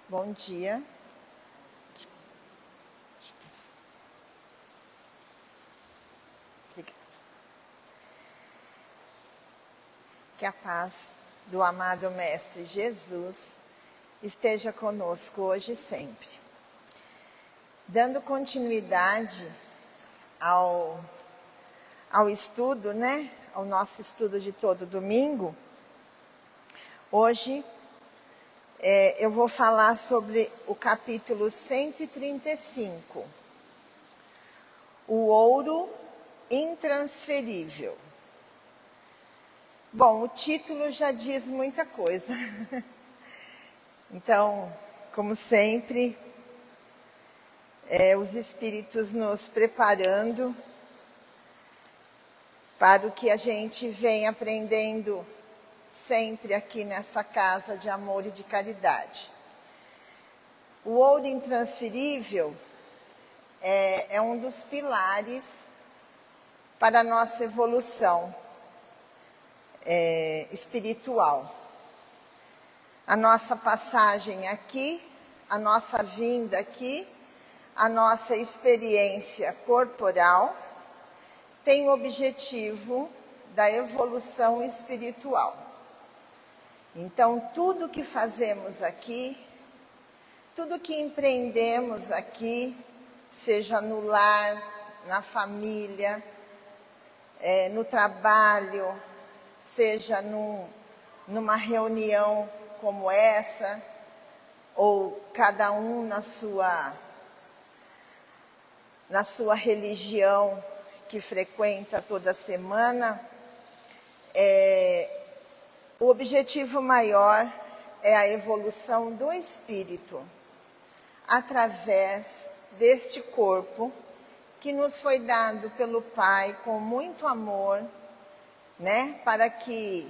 Bom dia. Obrigada. Que a paz do amado Mestre Jesus esteja conosco hoje e sempre. Dando continuidade ao estudo, ao nosso estudo de todo domingo, hoje eu vou falar sobre o capítulo 135, o ouro intransferível. Bom, o título já diz muita coisa. Então, como sempre, os Espíritos nos preparando para o que a gente vem aprendendo sempre aqui nessa casa de amor e de caridade. O ouro intransferível é um dos pilares para a nossa evolução espiritual. A nossa passagem aqui, a nossa vinda aqui, a nossa experiência corporal tem o objetivo da evolução espiritual. Então, tudo que fazemos aqui, tudo que empreendemos aqui, seja no lar, na família, no trabalho, seja numa reunião como essa, ou cada um na sua religião que frequenta toda semana, o objetivo maior é a evolução do espírito, através deste corpo que nos foi dado pelo Pai com muito amor, para que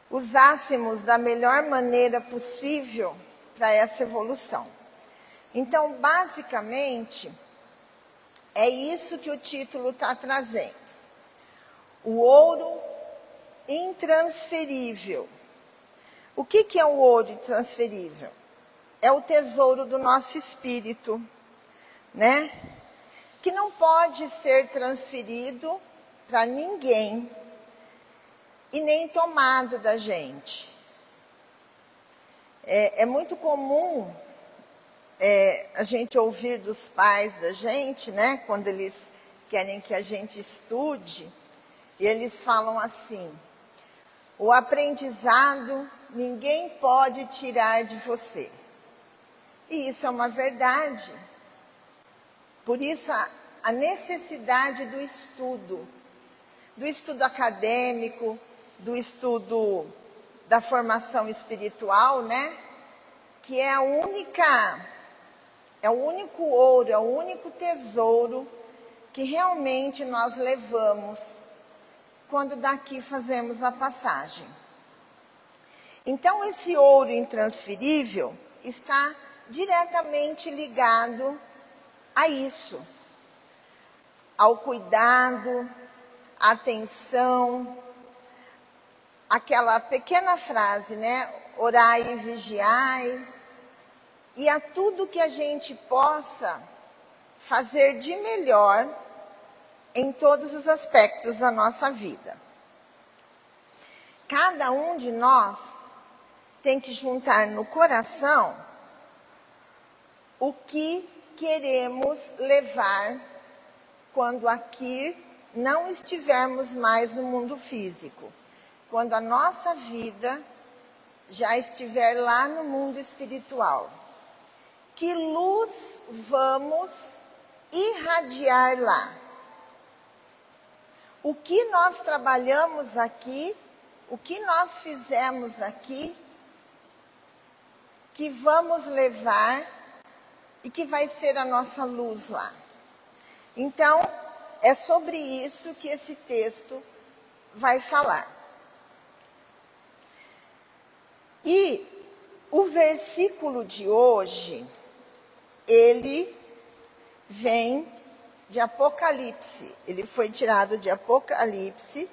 usássemos da melhor maneira possível para essa evolução. Então, basicamente, é isso que o título está trazendo. O ouro intransferível. O que é o ouro intransferível? É o tesouro do nosso espírito, que não pode ser transferido para ninguém e nem tomado da gente. É muito comum a gente ouvir dos pais da gente, quando eles querem que a gente estude, e eles falam assim: o aprendizado ninguém pode tirar de você. E isso é uma verdade. Por isso a necessidade do estudo acadêmico, do estudo da formação espiritual, que é o único ouro, é o único tesouro que realmente nós levamos quando daqui fazemos a passagem. Então, esse ouro intransferível está diretamente ligado a isso, ao cuidado, à atenção, aquela pequena frase, orai e vigiai, e a tudo que a gente possa fazer de melhor em todos os aspectos da nossa vida. Cada um de nós tem que juntar no coração o que queremos levar quando aqui não estivermos mais no mundo físico, quando a nossa vida já estiver lá no mundo espiritual. Que luz vamos irradiar lá? O que nós trabalhamos aqui, o que nós fizemos aqui, que vamos levar e que vai ser a nossa luz lá. Então, é sobre isso que esse texto vai falar. E o versículo de hoje, ele vem de Apocalipse. Ele foi tirado de Apocalipse,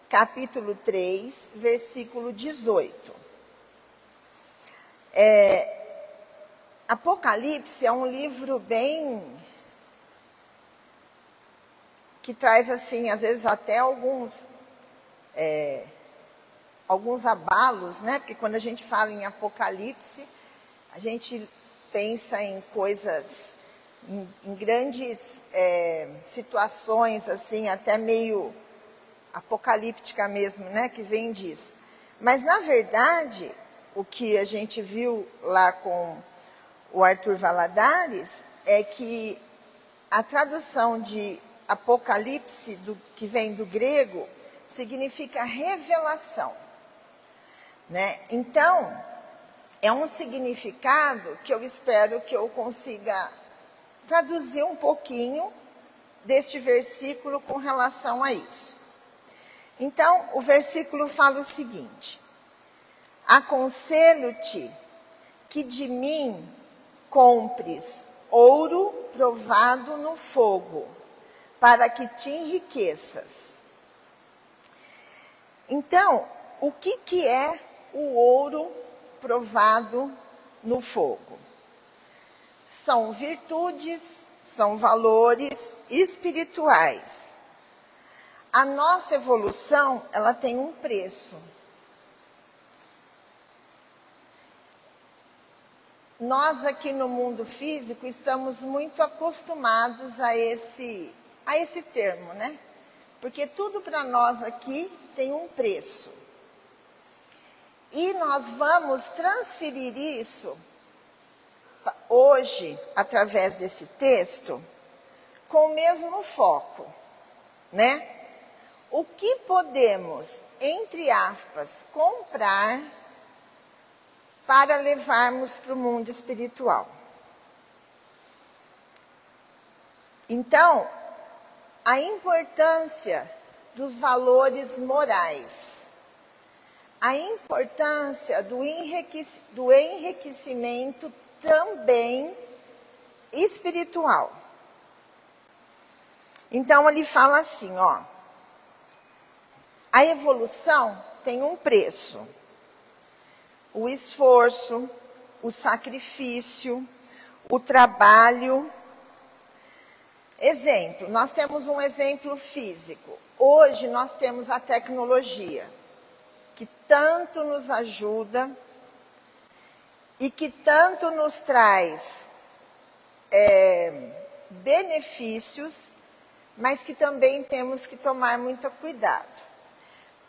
capítulo 3, versículo 18. Apocalipse é um livro bem... que traz, assim, às vezes até alguns abalos, né? Porque quando a gente fala em Apocalipse, a gente pensa em coisas, em grandes situações, assim, até meio apocalíptica mesmo, né? Que vem disso. Mas, na verdade, o que a gente viu lá com o Arthur Valadares é que a tradução de Apocalipse, que vem do grego, significa revelação, né? Então, é um significado que eu espero que eu consiga traduzir um pouquinho deste versículo com relação a isso. Então, o versículo fala o seguinte: aconselho-te que de mim compres ouro provado no fogo, para que te enriqueças. Então, o que é o ouro provado no fogo? São virtudes, são valores espirituais. A nossa evolução, ela tem um preço. Nós aqui no mundo físico estamos muito acostumados a esse termo, né? Porque tudo para nós aqui tem um preço. E nós vamos transferir isso hoje, através desse texto, com o mesmo foco, né? O que podemos, entre aspas, comprar para levarmos para o mundo espiritual. Então, a importância dos valores morais, a importância do enriquecimento também espiritual. Então, ele fala assim, ó, a evolução tem um preço. O esforço, o sacrifício, o trabalho. Exemplo, nós temos um exemplo físico. Hoje nós temos a tecnologia, que tanto nos ajuda e que tanto nos traz benefícios, mas que também temos que tomar muito cuidado.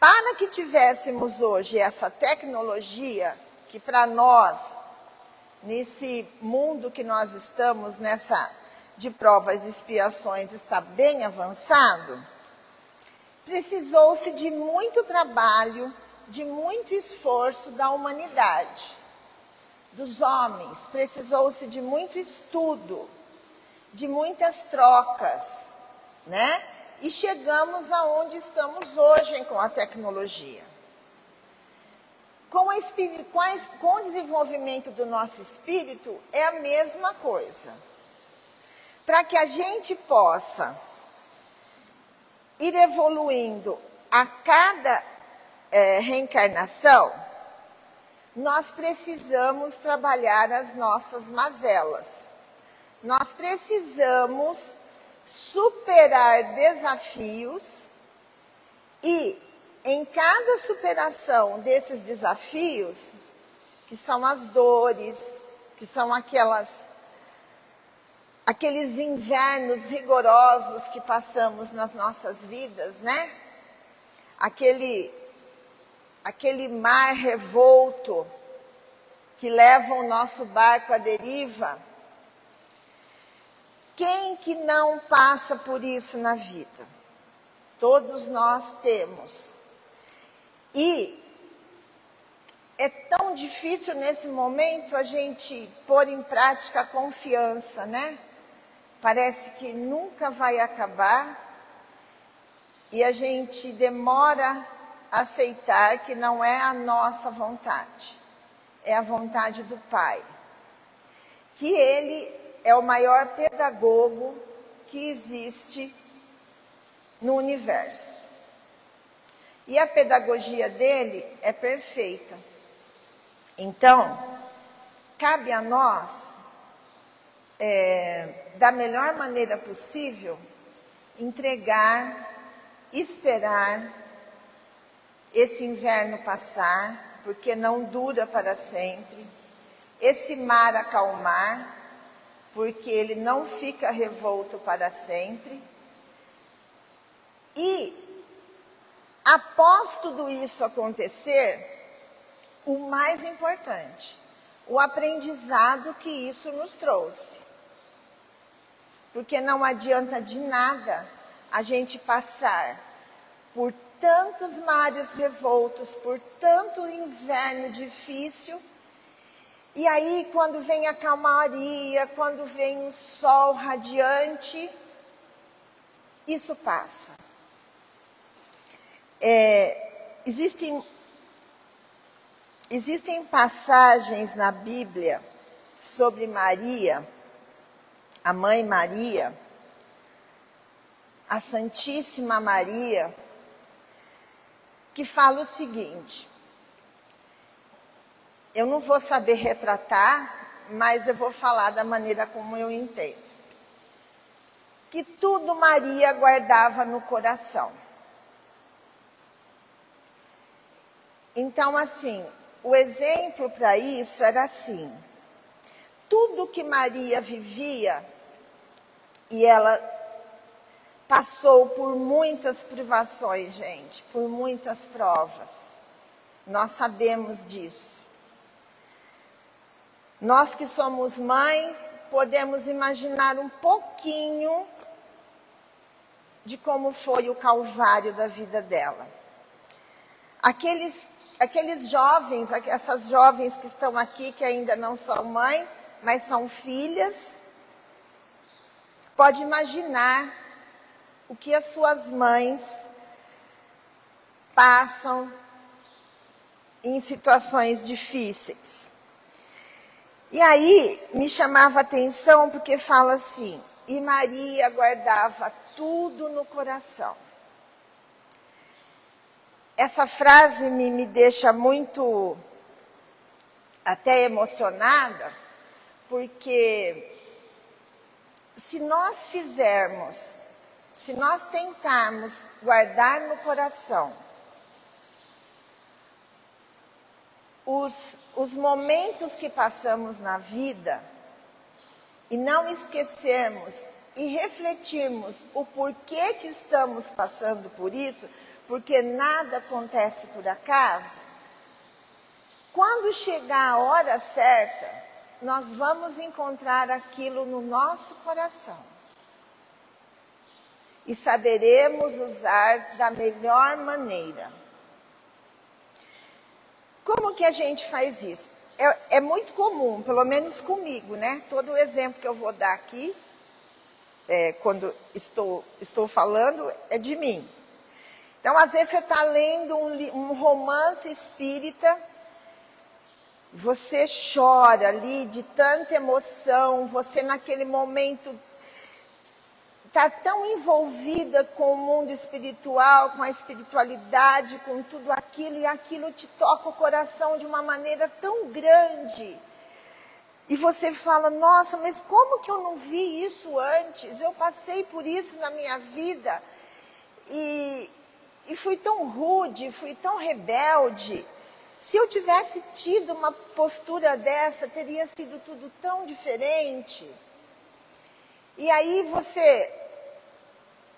Para que tivéssemos hoje essa tecnologia, que para nós, nesse mundo que nós estamos, de provas e expiações, está bem avançado, precisou-se de muito trabalho, de muito esforço da humanidade, dos homens, precisou-se de muito estudo, de muitas trocas, né? E chegamos aonde estamos hoje com a tecnologia. Com o desenvolvimento do nosso espírito, é a mesma coisa. Para que a gente possa ir evoluindo a cada reencarnação, nós precisamos trabalhar as nossas mazelas. Nós precisamos superar desafios e, em cada superação desses desafios, que são as dores, que são aqueles invernos rigorosos que passamos nas nossas vidas, né? Aquele mar revolto que leva o nosso barco à deriva. Quem que não passa por isso na vida? Todos nós temos. E é tão difícil nesse momento a gente pôr em prática a confiança, né? Parece que nunca vai acabar e a gente demora a aceitar que não é a nossa vontade, é a vontade do Pai. Que Ele é o maior pedagogo que existe no universo. E a pedagogia dele é perfeita. Então, cabe a nós, da melhor maneira possível, entregar, esperar esse inverno passar, porque não dura para sempre, esse mar acalmar, porque ele não fica revolto para sempre. E, após tudo isso acontecer, o mais importante, o aprendizado que isso nos trouxe. Porque não adianta de nada a gente passar por tantos mares revoltos, por tanto inverno difícil, e aí quando vem a calmaria, quando vem o sol radiante, isso passa. Existem passagens na Bíblia sobre Maria, a Mãe Maria, a Santíssima Maria, que fala o seguinte, eu não vou saber retratar, mas eu vou falar da maneira como eu entendo. Que tudo Maria guardava no coração. Então, assim, o exemplo para isso era assim, tudo que Maria vivia, e ela passou por muitas privações, gente, por muitas provas, nós sabemos disso. Nós que somos mães, podemos imaginar um pouquinho de como foi o calvário da vida dela. Aqueles jovens, essas jovens que estão aqui, que ainda não são mães, mas são filhas, pode imaginar o que as suas mães passam em situações difíceis. E aí me chamava a atenção porque fala assim, e Maria guardava tudo no coração. Essa frase me deixa muito até emocionada, porque se nós tentarmos guardar no coração os momentos que passamos na vida e não esquecermos e refletirmos o porquê que estamos passando por isso, porque nada acontece por acaso, quando chegar a hora certa, nós vamos encontrar aquilo no nosso coração. E saberemos usar da melhor maneira. Como que a gente faz isso? É muito comum, pelo menos comigo, né? Todo o exemplo que eu vou dar aqui, quando estou falando, é de mim. Então, às vezes você está lendo um romance espírita, você chora ali de tanta emoção, você naquele momento está tão envolvida com o mundo espiritual, com a espiritualidade, com tudo aquilo, e aquilo te toca o coração de uma maneira tão grande. E você fala, nossa, mas como que eu não vi isso antes? Eu passei por isso na minha vida e fui tão rude, fui tão rebelde. Se eu tivesse tido uma postura dessa, teria sido tudo tão diferente. E aí você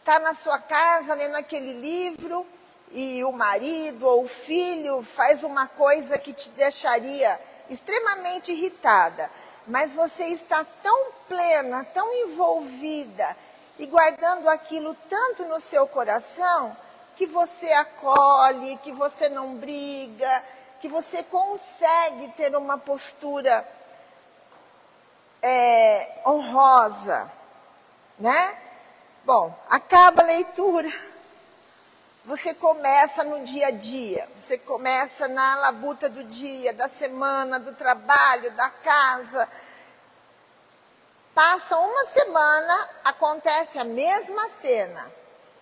está na sua casa lendo aquele livro e o marido ou o filho faz uma coisa que te deixaria extremamente irritada. Mas você está tão plena, tão envolvida e guardando aquilo tanto no seu coração que você acolhe, que você não briga, que você consegue ter uma postura honrosa, né? Bom, acaba a leitura, você começa no dia a dia, você começa na labuta do dia, da semana, do trabalho, da casa. Passa uma semana, acontece a mesma cena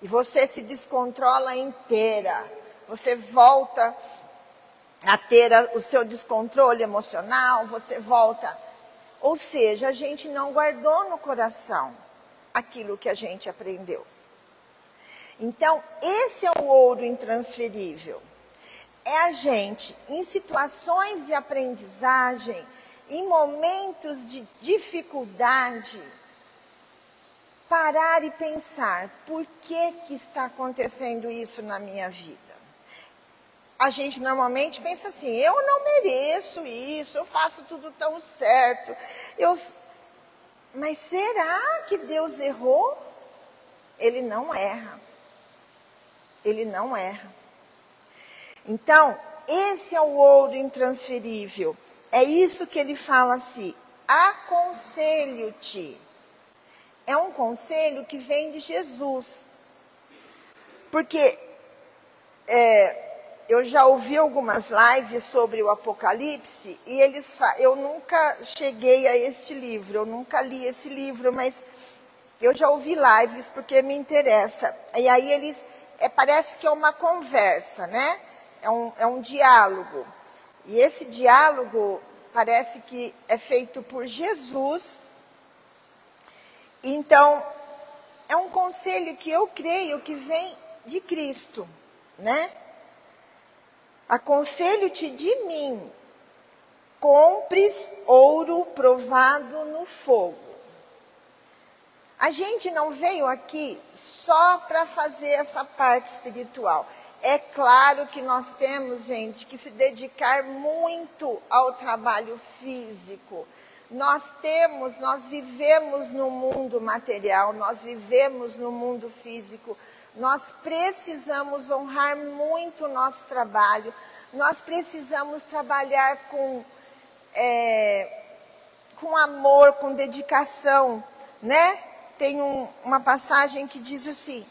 e você se descontrola inteira. Você volta a ter o seu descontrole emocional, você volta. Ou seja, a gente não guardou no coração aquilo que a gente aprendeu. Então, esse é o ouro intransferível. É a gente, em situações de aprendizagem, em momentos de dificuldade, parar e pensar, por que está acontecendo isso na minha vida? A gente normalmente pensa assim, eu não mereço isso, eu faço tudo tão certo. Mas será que Deus errou? Ele não erra. Ele não erra. Então, esse é o ouro intransferível. É isso que ele fala assim, aconselho-te. É um conselho que vem de Jesus. Porque eu já ouvi algumas lives sobre o Apocalipse e eu nunca cheguei a este livro, eu nunca li esse livro, mas eu já ouvi lives porque me interessa. E aí parece que é uma conversa, né? É um diálogo. E esse diálogo parece que é feito por Jesus. Então, é um conselho que eu creio que vem de Cristo, né? Aconselho-te de mim, compres ouro provado no fogo. A gente não veio aqui só para fazer essa parte espiritual. É claro que nós temos, gente, que se dedicar muito ao trabalho físico. Nós vivemos no mundo material, nós vivemos no mundo físico. Nós precisamos honrar muito o nosso trabalho. Nós precisamos trabalhar com amor, com dedicação, né? Tem uma passagem que diz assim,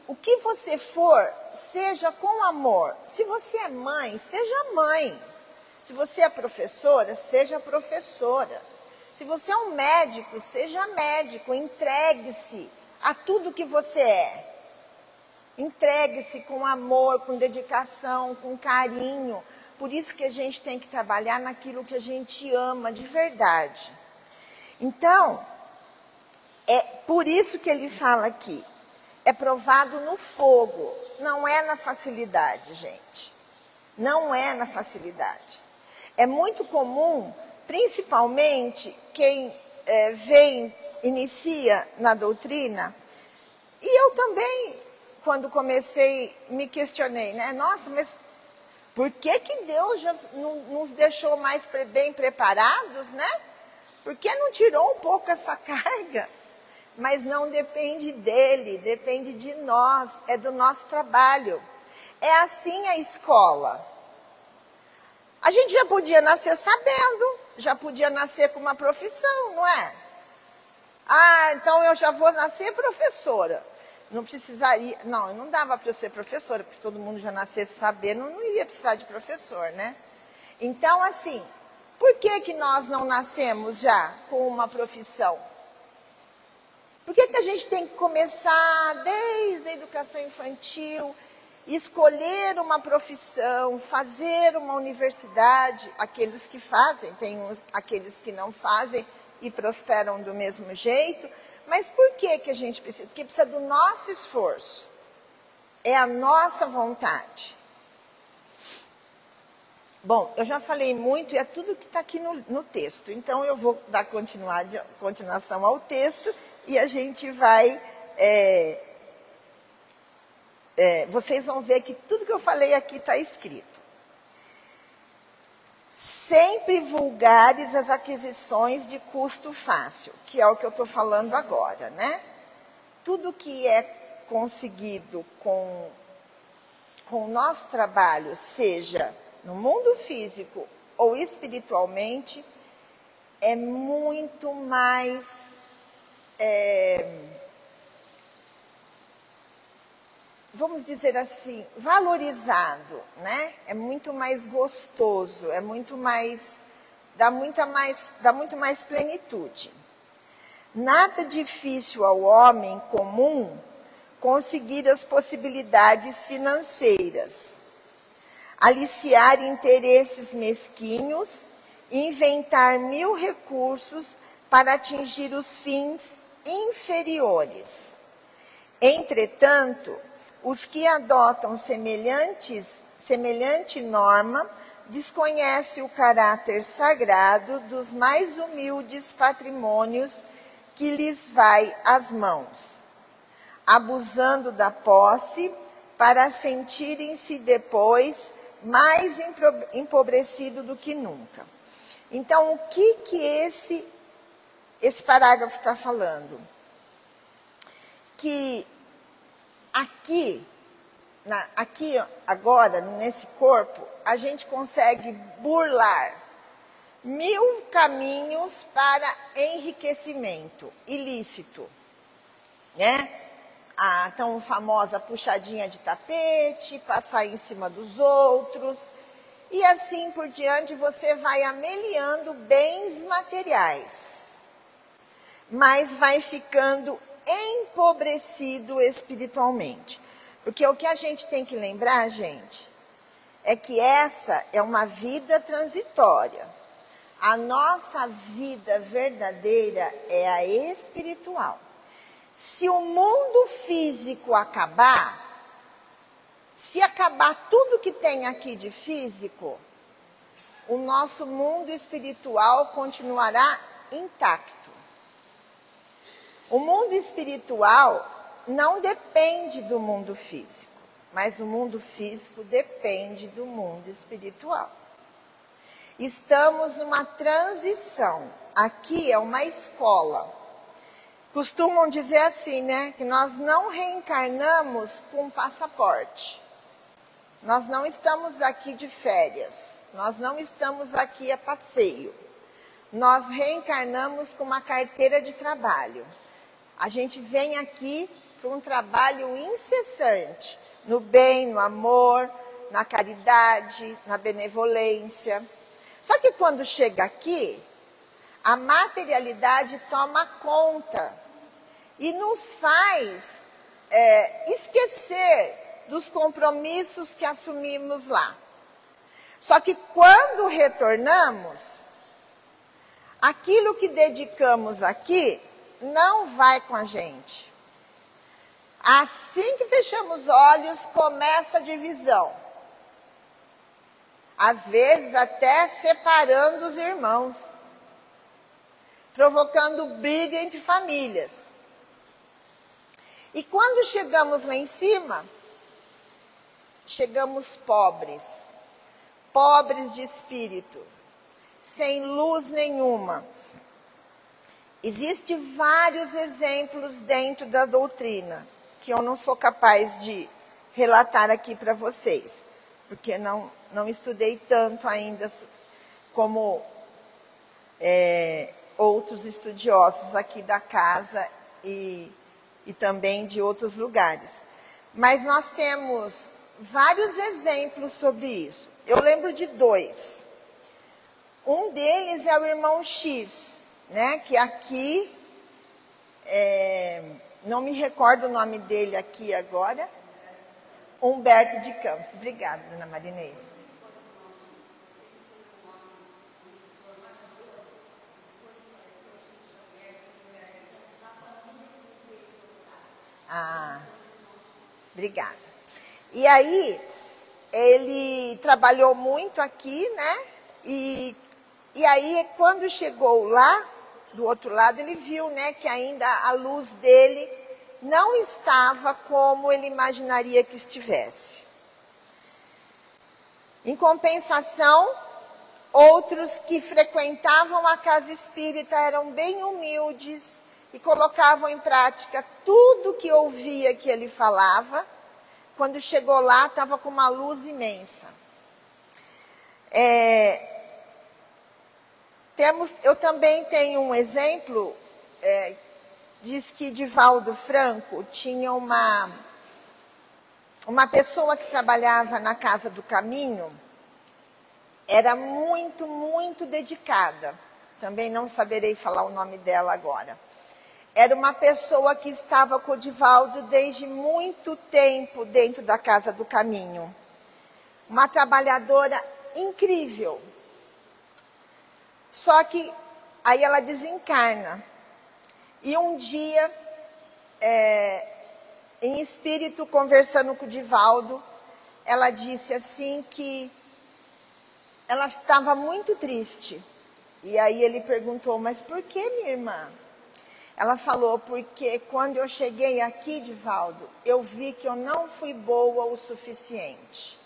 o que você for, seja com amor. Se você é mãe, seja mãe. Se você é professora, seja professora. Se você é um médico, seja médico. Entregue-se a tudo que você é. Entregue-se com amor, com dedicação, com carinho. Por isso que a gente tem que trabalhar naquilo que a gente ama de verdade. Então, é por isso que ele fala aqui. É provado no fogo, não é na facilidade, gente. Não é na facilidade. É muito comum, principalmente quem inicia na doutrina, e eu também, quando comecei, me questionei, né? Nossa, mas por que Deus já nos deixou mais bem preparados, né? Por que não tirou um pouco essa carga? Mas não depende dele, depende de nós, é do nosso trabalho. É assim a escola. A gente já podia nascer sabendo, já podia nascer com uma profissão, não é? Ah, então eu já vou nascer professora. Não precisaria, não dava para eu ser professora, porque se todo mundo já nascesse sabendo, não iria precisar de professor, né? Então, assim, por que nós não nascemos já com uma profissão? Por que a gente tem que começar desde a educação infantil, escolher uma profissão, fazer uma universidade? Aqueles que fazem, tem aqueles que não fazem e prosperam do mesmo jeito. Mas por que a gente precisa? Porque precisa do nosso esforço. É a nossa vontade. Bom, eu já falei muito e é tudo que está aqui no texto. Então, eu vou dar continuação ao texto e a gente vai... vocês vão ver que tudo que eu falei aqui está escrito. Sempre vulgares as aquisições de custo fácil, que é o que eu estou falando agora, né? Tudo que é conseguido com o nosso trabalho, seja no mundo físico ou espiritualmente, é muito mais... vamos dizer assim, valorizado, né? É muito mais gostoso, é muito mais, dá muito mais plenitude. Nada difícil ao homem comum conseguir as possibilidades financeiras, aliciar interesses mesquinhos, inventar 1000 recursos para atingir os fins inferiores. Entretanto, os que adotam semelhante norma desconhecem o caráter sagrado dos mais humildes patrimônios que lhes vai às mãos, abusando da posse para sentirem-se depois mais empobrecido do que nunca. Então, o que esse parágrafo está falando? Que aqui agora, nesse corpo, a gente consegue burlar 1000 caminhos para enriquecimento ilícito, né? A tão famosa puxadinha de tapete, passar em cima dos outros, e assim por diante você vai ameliando bens materiais, mas vai ficando empobrecido espiritualmente. Porque o que a gente tem que lembrar, gente, é que essa é uma vida transitória. A nossa vida verdadeira é a espiritual. Se o mundo físico acabar, se acabar tudo que tem aqui de físico, o nosso mundo espiritual continuará intacto. O mundo espiritual não depende do mundo físico, mas o mundo físico depende do mundo espiritual. Estamos numa transição. Aqui é uma escola. Costumam dizer assim, né? Que nós não reencarnamos com passaporte. Nós não estamos aqui de férias. Nós não estamos aqui a passeio. Nós reencarnamos com uma carteira de trabalho. A gente vem aqui para um trabalho incessante. No bem, no amor, na caridade, na benevolência. Só que quando chega aqui, a materialidade toma conta e nos faz esquecer dos compromissos que assumimos lá. Só que quando retornamos, aquilo que dedicamos aqui não vai com a gente. Assim que fechamos os olhos, começa a divisão. Às vezes até separando os irmãos, provocando briga entre famílias. E quando chegamos lá em cima, chegamos pobres, pobres de espírito, sem luz nenhuma. Existem vários exemplos dentro da doutrina, que eu não sou capaz de relatar aqui para vocês, porque não estudei tanto ainda como outros estudiosos aqui da casa e também de outros lugares. Mas nós temos vários exemplos sobre isso. Eu lembro de 2. Um deles é o irmão X, né, que aqui, não me recordo o nome dele aqui agora, Humberto de Campos. Obrigada, dona Marinês. Obrigada. E aí, ele trabalhou muito aqui, né? E aí, quando chegou lá, do outro lado, ele viu, né, que ainda a luz dele não estava como ele imaginaria que estivesse. Em compensação, outros que frequentavam a casa espírita eram bem humildes e colocavam em prática tudo que ouvia que ele falava. Quando chegou lá, estava com uma luz imensa. Eu também tenho um exemplo, diz que Divaldo Franco tinha uma pessoa que trabalhava na Casa do Caminho, era muito, muito dedicada. Também não saberei falar o nome dela agora. era uma pessoa que estava com o Divaldo desde muito tempo dentro da Casa do Caminho. Uma trabalhadora incrível. Só que aí ela desencarna. E um dia, em espírito, conversando com o Divaldo, ela disse assim que ela estava muito triste. E aí ele perguntou, mas por que, minha irmã? Ela falou, porque quando eu cheguei aqui, Divaldo, eu vi que eu não fui boa o suficiente.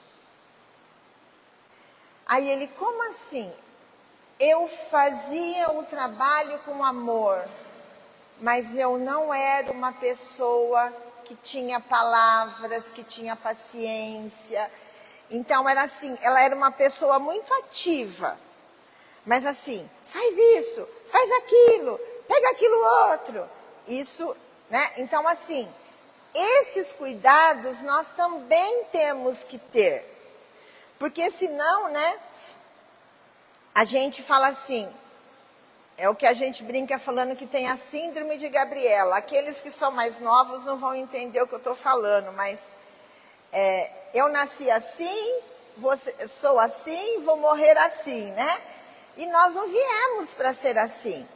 Aí ele, como assim? Eu fazia o trabalho com amor, mas eu não era uma pessoa que tinha palavras, que tinha paciência. Então era assim, ela era uma pessoa muito ativa, mas assim, faz isso, faz aquilo, pega aquilo outro. Isso, né? Então assim, esses cuidados nós também temos que ter. Porque senão, né, a gente fala assim, é o que a gente brinca falando que tem a síndrome de Gabriela. Aqueles que são mais novos não vão entender o que eu estou falando, mas eu nasci assim, sou assim, vou morrer assim, né? E nós não viemos para ser assim.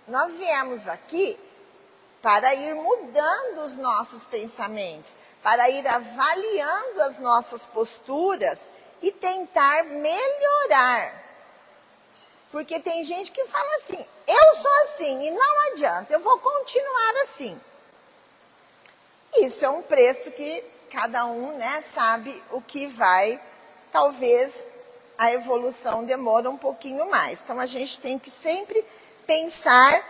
Nós viemos aqui para ir mudando os nossos pensamentos, para ir avaliando as nossas posturas e tentar melhorar. Porque tem gente que fala assim, eu sou assim e não adianta, eu vou continuar assim. Isso é um preço que cada um, né, sabe o que vai, talvez a evolução demora um pouquinho mais. Então a gente tem que sempre pensar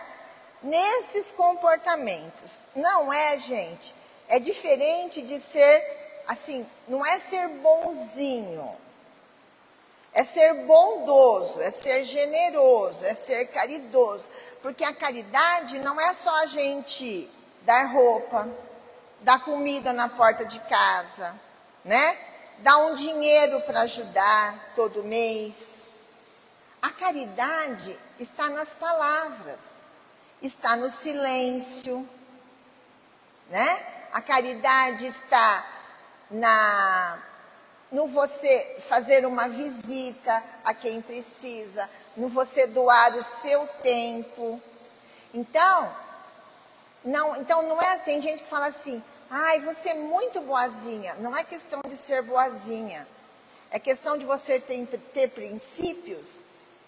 nesses comportamentos. Não é, gente, é diferente de ser, assim, não é ser bonzinho. É ser bondoso, é ser generoso, é ser caridoso. Porque a caridade não é só a gente dar roupa, dar comida na porta de casa, né? Dar um dinheiro para ajudar todo mês. A caridade está nas palavras, está no silêncio, né? A caridade está no você fazer uma visita a quem precisa, no você doar o seu tempo. Então não é, tem gente que fala assim, ai, você é muito boazinha. Não é questão de ser boazinha, é questão de você ter princípios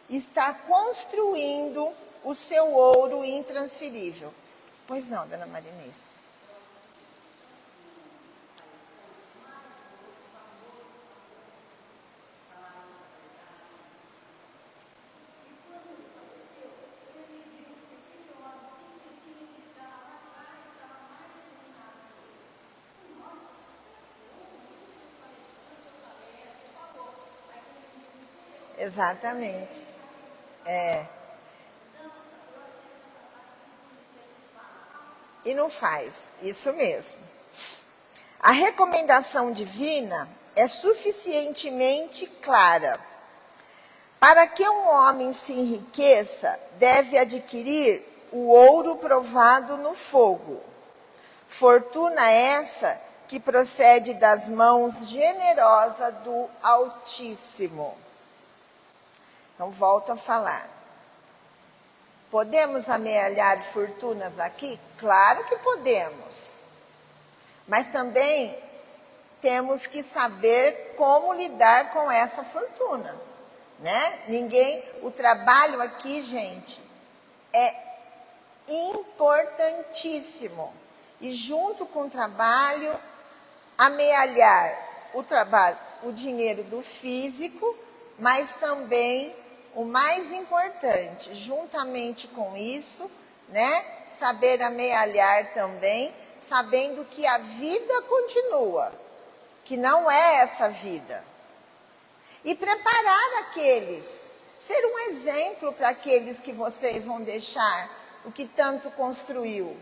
e estar construindo o seu ouro intransferível. Pois não, dona Marinês. Exatamente. E não faz, isso mesmo. A recomendação divina é suficientemente clara. Para que um homem se enriqueça, deve adquirir o ouro provado no fogo. Fortuna essa que procede das mãos generosas do Altíssimo. Então, volto a falar. Podemos amealhar fortunas aqui? Claro que podemos. Mas também temos que saber como lidar com essa fortuna, né? O trabalho aqui, gente, é importantíssimo. E junto com o trabalho, amealhar o dinheiro do físico, mas também o mais importante, juntamente com isso, né, saber amealhar também, sabendo que a vida continua, que não é essa vida. E preparar aqueles, ser um exemplo para aqueles que vocês vão deixar o que tanto construiu.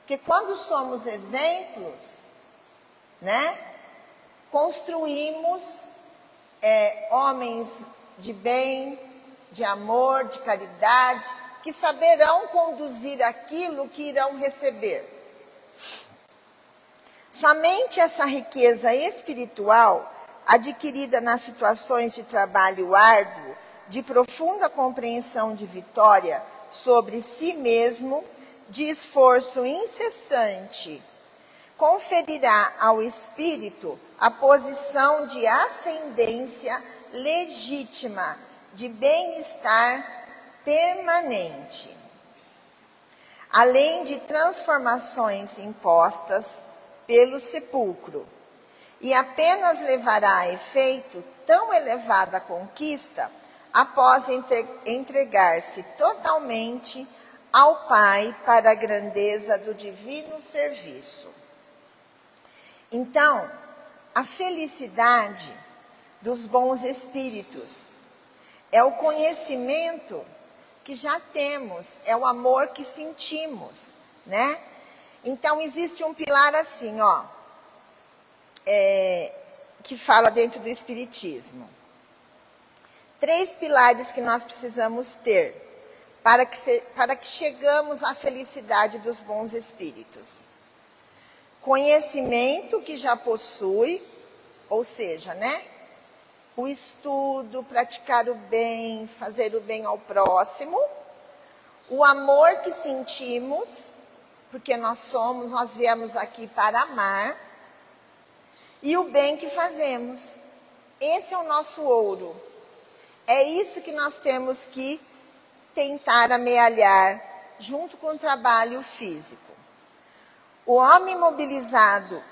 Porque quando somos exemplos, né, construímos homens de bem, de amor, de caridade, que saberão conduzir aquilo que irão receber. Somente essa riqueza espiritual, adquirida nas situações de trabalho árduo, de profunda compreensão de vitória sobre si mesmo, de esforço incessante, conferirá ao espírito a posição de ascendência legítima, de bem-estar permanente. Além de transformações impostas pelo sepulcro, e apenas levará a efeito tão elevada conquista após entregar-se totalmente ao Pai para a grandeza do divino serviço. Então, a felicidade dos bons espíritos é o conhecimento que já temos, é o amor que sentimos, né? Então, existe um pilar assim, que fala dentro do Espiritismo. 3 pilares que nós precisamos ter para que chegamos à felicidade dos bons espíritos. Conhecimento que já possui, ou seja, né? O estudo, praticar o bem, fazer o bem ao próximo. O amor que sentimos, porque nós viemos aqui para amar. E o bem que fazemos. Esse é o nosso ouro. É isso que nós temos que tentar amealhar junto com o trabalho físico. O homem mobilizado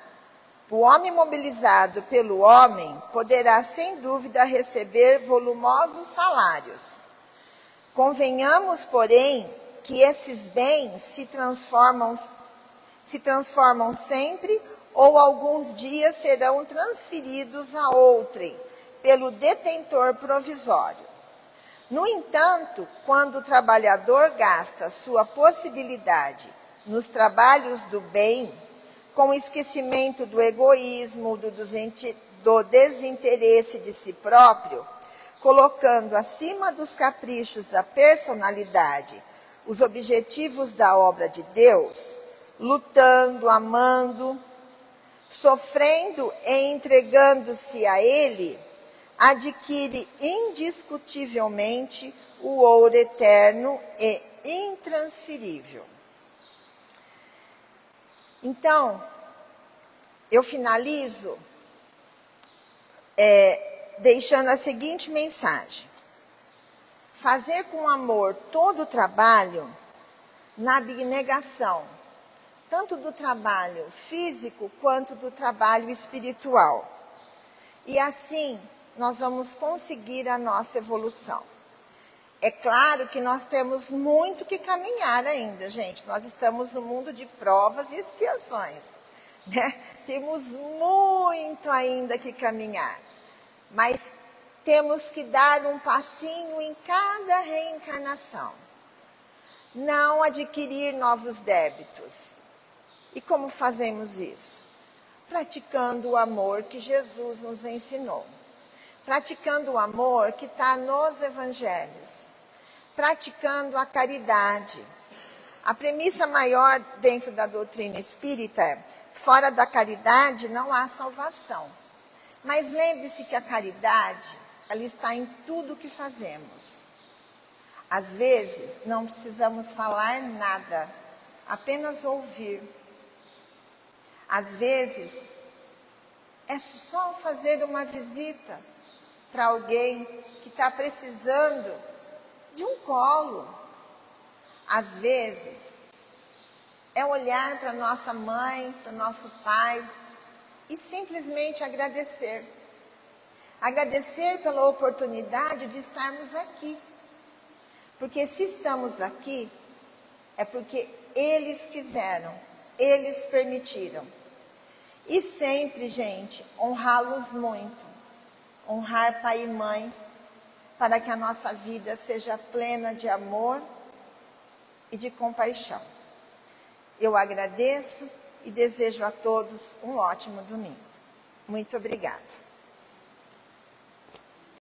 pelo homem poderá sem dúvida receber volumosos salários. Convenhamos, porém, que esses bens se transformam sempre ou alguns dias serão transferidos a outrem pelo detentor provisório. No entanto, quando o trabalhador gasta sua possibilidade nos trabalhos do bem, com esquecimento do egoísmo, do desinteresse de si próprio, colocando acima dos caprichos da personalidade os objetivos da obra de Deus, lutando, amando, sofrendo e entregando-se a Ele, adquire indiscutivelmente o ouro eterno e intransferível. Então, eu finalizo deixando a seguinte mensagem. Fazer com amor todo o trabalho na abnegação, tanto do trabalho físico quanto do trabalho espiritual. E assim, nós vamos conseguir a nossa evolução. É claro que nós temos muito que caminhar ainda, gente. Nós estamos no mundo de provas e expiações, né? Temos muito ainda que caminhar. Mas temos que dar um passinho em cada reencarnação. Não adquirir novos débitos. E como fazemos isso? Praticando o amor que Jesus nos ensinou. Praticando o amor que está nos evangelhos. Praticando a caridade. A premissa maior dentro da doutrina espírita é: fora da caridade não há salvação. Mas lembre-se que a caridade, ela está em tudo que fazemos. Às vezes, não precisamos falar nada, apenas ouvir. Às vezes, é só fazer uma visita para alguém que está precisando de um colo. Às vezes, é olhar para nossa mãe, para nosso pai e simplesmente agradecer. Agradecer pela oportunidade de estarmos aqui. Porque se estamos aqui, é porque eles quiseram, eles permitiram. E sempre, gente, honrá-los muito. Honrar pai e mãe, para que a nossa vida seja plena de amor e de compaixão. Eu agradeço e desejo a todos um ótimo domingo. Muito obrigada.